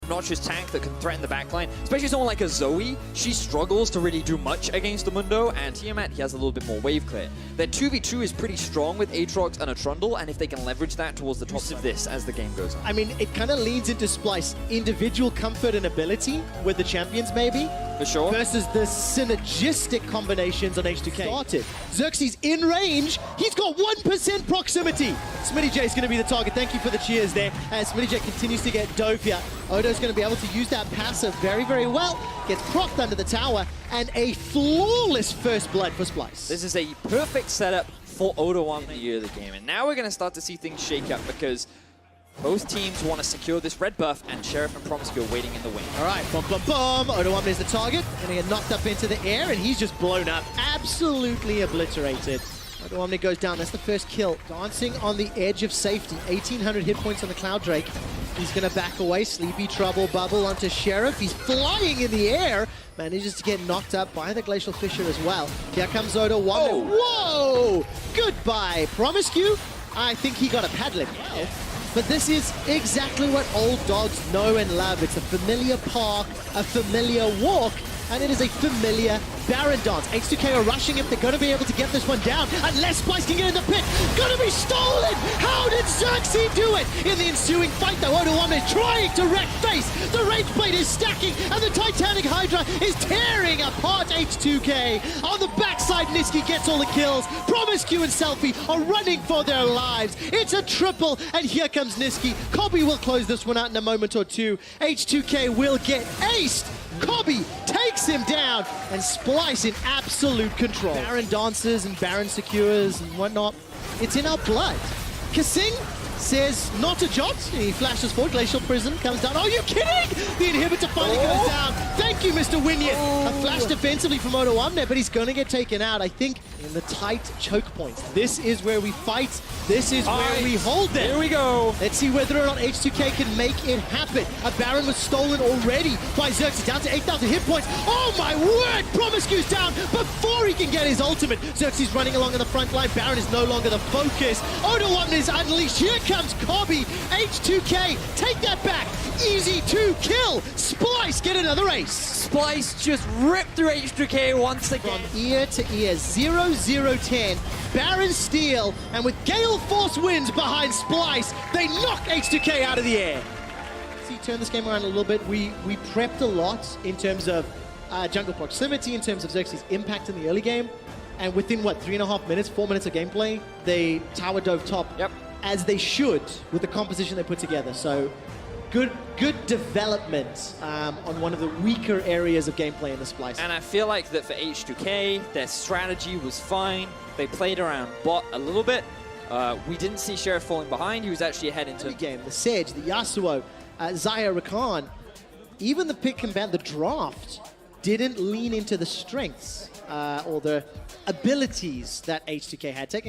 obnoxious tank that can threaten the backline. Especially someone like a Zoe, she struggles to really do much against the Mundo, and Tiamat, he has a little bit more wave clear. Their 2v2 is pretty strong with Aatrox and a Trundle, and if they can leverage that towards the top of this as the game goes on. I mean, it kind of leans into Splyce. Individual comfort and ability with the champions, maybe. For sure. Versus the synergistic combinations on H2K. Started. Xerxes in range. He's got 1% proximity. Smitty J is going to be the target. Thank you for the cheers there. As Smitty J continues to get dove here. Odo's going to be able to use that passive very, very well. Gets procced under the tower. And a flawless first blood for Splyce. This is a perfect setup for Odo on the year of the game. And now we're going to start to see things shake up because both teams want to secure this red buff, and Sheriff and Promiscue are waiting in the wing. All right, boom, boom, boom. Odo is the target. Gonna get knocked up into the air, and he's just blown up. Absolutely obliterated. Odo goes down. That's the first kill. Dancing on the edge of safety. 1,800 hit points on the Cloud Drake. He's gonna back away. Sleepy Trouble bubble onto Sheriff. He's flying in the air. Manages to get knocked up by the Glacial Fissure as well. Here comes Odo. Whoa! Goodbye, Promiscue. I think he got a paddling. Wow. But this is exactly what old dogs know and love. It's a familiar park, a familiar walk, and it is a familiar Baron dance. H2K are rushing it. They're going to be able to get this one down unless Splyce can get in the pit. Going to be stolen! How did Xerxes do it? In the ensuing fight, though, Odo is trying to wreck face. The Rage Blade is stacking, and the Titanic Hydra is tearing apart H2K. On the backside, Nisqy gets all the kills. Promiscue and Selfie are running for their lives. It's a triple, and here comes Nisqy. Cobby will close this one out in a moment or two. H2K will get aced. Cobby takes him down, and Splyce in absolute control. Baron dances and Baron secures and whatnot. It's in our blood. Kasing says not a jot. He flashes forward. Glacial Prism comes down. Oh, you're kidding! The inhibitor finally goes down. Thank you, Mr. Winion. A flash defensively from Odo Omne, but he's going to get taken out, I think, in the tight choke points. This is where we fight. This is where we hold them. Here we go. Let's see whether or not H2K can make it happen. A Baron was stolen already by Xerxes, down to 8,000 hit points. Oh my word! Promiscue's down before he can get his ultimate. Xerxes running along in the front line. Baron is no longer the focus. Odo Omne is unleashed. Here comes Cobby. H2K, take that back. Easy to kill. Splyce get another ace. Splyce just ripped through H2K once again. From ear to ear, 0-0-10. Baron steal, and with Gale Force wins behind Splyce, they knock H2K out of the air. See, turn this game around a little bit. We prepped a lot in terms of jungle proximity, in terms of Xerxes' impact in the early game, and within, what, 3.5 minutes, 4 minutes of gameplay, they tower dove top. Yep. As they should with the composition they put together. So good development on one of the weaker areas of gameplay in the Splyce. And I feel like that for H2K, their strategy was fine. They played around bot a little bit. We didn't see Sheriff falling behind. He was actually ahead into the game. The Sedge, the Yasuo, Xayah Rakan, even the pick and ban, the draft, didn't lean into the strengths or the abilities that H2K had. Taking